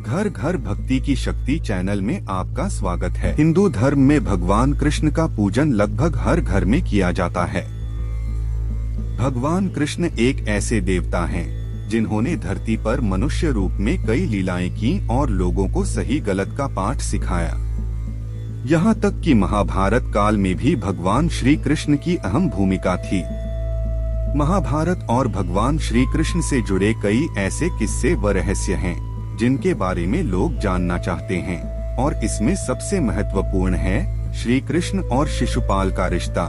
घर घर भक्ति की शक्ति चैनल में आपका स्वागत है। हिंदू धर्म में भगवान कृष्ण का पूजन लगभग हर घर में किया जाता है। भगवान कृष्ण एक ऐसे देवता हैं, जिन्होंने धरती पर मनुष्य रूप में कई लीलाएं की और लोगों को सही गलत का पाठ सिखाया। यहाँ तक कि महाभारत काल में भी भगवान श्री कृष्ण की अहम भूमिका थी। महाभारत और भगवान श्री कृष्ण से जुड़े कई ऐसे किस्से व रहस्य हैं, जिनके बारे में लोग जानना चाहते हैं, और इसमें सबसे महत्वपूर्ण है श्री कृष्ण और शिशुपाल का रिश्ता।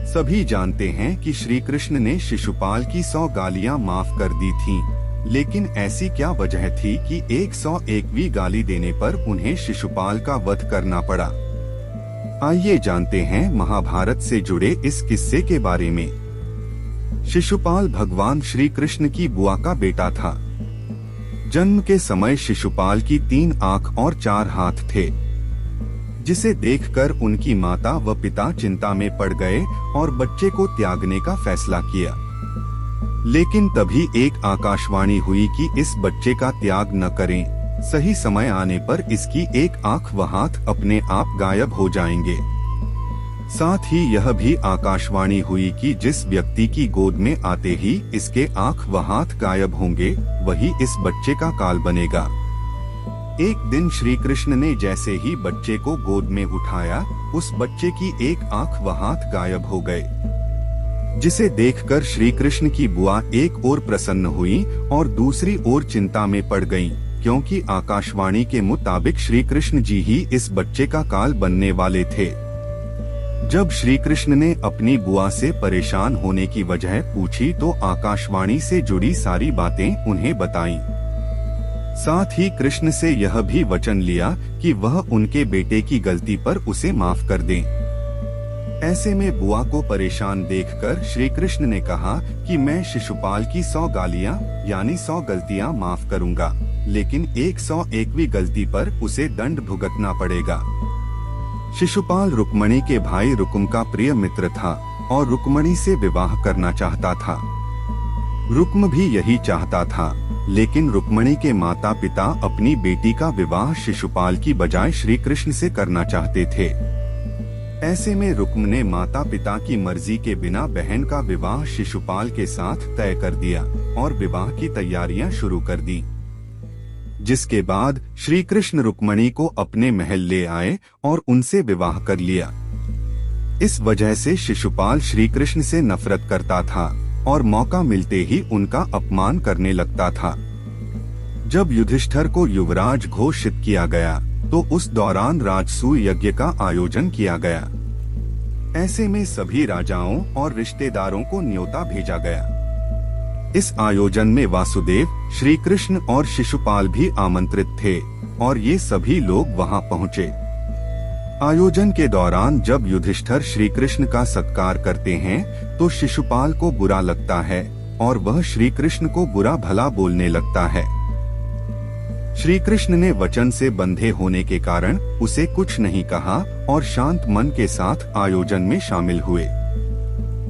सभी जानते हैं कि श्री कृष्ण ने शिशुपाल की 100 गालियां माफ कर दी थीं, लेकिन ऐसी क्या वजह थी कि 101वीं गाली देने पर उन्हें शिशुपाल का वध करना पड़ा। आइए जानते हैं महाभारत से जुड़े इस किस्से के बारे में। शिशुपाल भगवान श्री कृष्ण की बुआ का बेटा था। जन्म के समय शिशुपाल की 3 आंख और 4 हाथ थे, जिसे देखकर उनकी माता व पिता चिंता में पड़ गए और बच्चे को त्यागने का फैसला किया। लेकिन तभी एक आकाशवाणी हुई कि इस बच्चे का त्याग न करें, सही समय आने पर इसकी एक आंख व हाथ अपने आप गायब हो जाएंगे। साथ ही यह भी आकाशवाणी हुई कि जिस व्यक्ति की गोद में आते ही इसके आंख व हाथ गायब होंगे, वही इस बच्चे का काल बनेगा। एक दिन श्री कृष्ण ने जैसे ही बच्चे को गोद में उठाया, उस बच्चे की एक आंख व हाथ गायब हो गए, जिसे देखकर श्री कृष्ण की बुआ एक ओर प्रसन्न हुई और दूसरी ओर चिंता में पड़ गईं, क्योंकि आकाशवाणी के मुताबिक श्री कृष्ण जी ही इस बच्चे का काल बनने वाले थे। जब श्री कृष्ण ने अपनी बुआ से परेशान होने की वजह पूछी तो आकाशवाणी से जुड़ी सारी बातें उन्हें बताईं। साथ ही कृष्ण से यह भी वचन लिया कि वह उनके बेटे की गलती पर उसे माफ कर दें। ऐसे में बुआ को परेशान देखकर श्री कृष्ण ने कहा कि मैं शिशुपाल की 100 गालियां यानी 100 गलतियां माफ करूंगा, लेकिन 101वीं गलती पर उसे दंड भुगतना पड़ेगा। शिशुपाल रुक्मणी के भाई रुकुम का प्रिय मित्र था और रुक्मणी से विवाह करना चाहता था। रुक्म भी यही चाहता था, लेकिन रुक्मणी के माता पिता अपनी बेटी का विवाह शिशुपाल की बजाय श्री कृष्ण से करना चाहते थे। ऐसे में रुक्म ने माता पिता की मर्जी के बिना बहन का विवाह शिशुपाल के साथ तय कर दिया और विवाह की तैयारियां शुरू कर दी। जिसके बाद श्री कृष्ण रुक्मणी को अपने महल ले आए और उनसे विवाह कर लिया। इस वजह से शिशुपाल श्री कृष्ण से नफरत करता था और मौका मिलते ही उनका अपमान करने लगता था। जब युधिष्ठिर को युवराज घोषित किया गया तो उस दौरान राजसूय यज्ञ का आयोजन किया गया। ऐसे में सभी राजाओं और रिश्तेदारों को न्योता भेजा गया। इस आयोजन में वासुदेव, श्री कृष्ण और शिशुपाल भी आमंत्रित थे और ये सभी लोग वहां पहुंचे। आयोजन के दौरान जब युधिष्ठिर श्री कृष्ण का सत्कार करते हैं तो शिशुपाल को बुरा लगता है और वह श्री कृष्ण को बुरा भला बोलने लगता है। श्री कृष्ण ने वचन से बंधे होने के कारण उसे कुछ नहीं कहा और शांत मन के साथ आयोजन में शामिल हुए।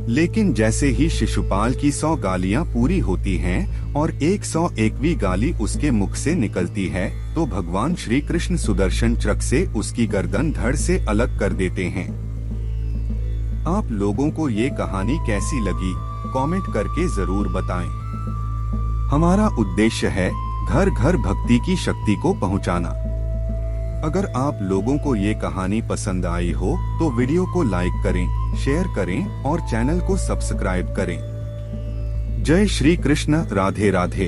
लेकिन जैसे ही शिशुपाल की 100 गालियां पूरी होती हैं और 101वीं गाली उसके मुख से निकलती है तो भगवान श्री कृष्ण सुदर्शन चक्र से उसकी गर्दन धड़ से अलग कर देते हैं। आप लोगों को ये कहानी कैसी लगी, कमेंट करके जरूर बताएं। हमारा उद्देश्य है घर घर भक्ति की शक्ति को पहुंचाना। अगर आप लोगों को ये कहानी पसंद आई हो तो वीडियो को लाइक करें, शेयर करें और चैनल को सब्सक्राइब करें। जय श्री कृष्ण, राधे राधे।